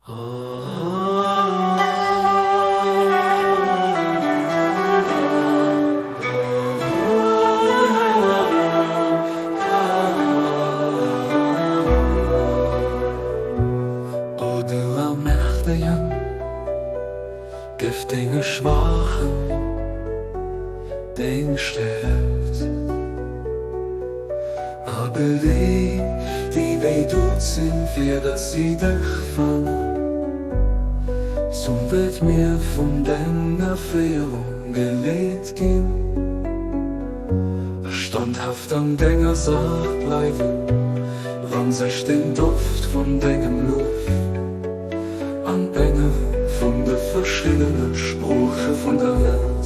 O du allmächtigen, giftige Schwachen, den sterbt. Aber die weh tut sind, wird sie dich fangen. Zum wird mir von deiner Fehlung gelegt gehen. Standhaft an deiner Sache bleiben, wann sich den Duft von deinem Luft an Engel von der verschiedenen Sprüche von der Welt.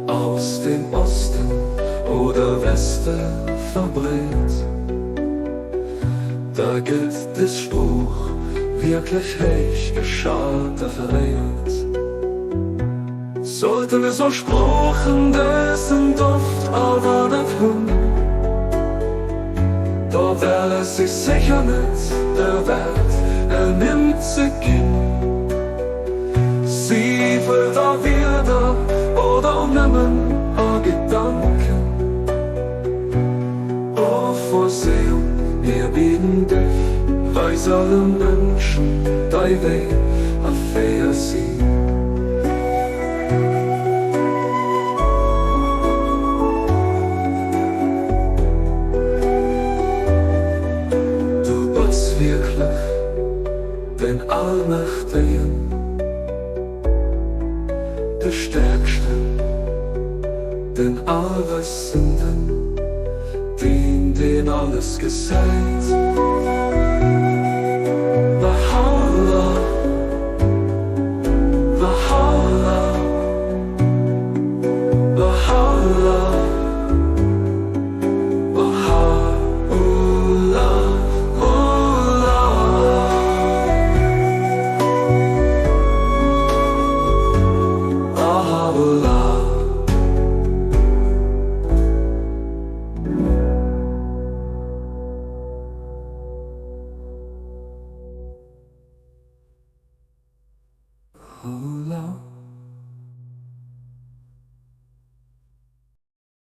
Aus dem Osten oder Westen verbrennt. Da gilt das Spruch, wirklich heich geschah der Verrät. Sollten es so Spruchen dessen Duft aber nicht hören, da wäre es sich sicher nicht der Welt, nimmt sie gehen. Sie wird auch wieder oder nimmen a Gedanken. Oh, Vorsehung, wir bieten dich, weiß alle Menschen, dein Weg, a fair sie. Du bist wirklich den Allmächtigen, der Stärksten, den Allwissenden, den alles gesagt. Valhalla, Valhalla, Valhalla, Valhalla, Valhalla. Oh.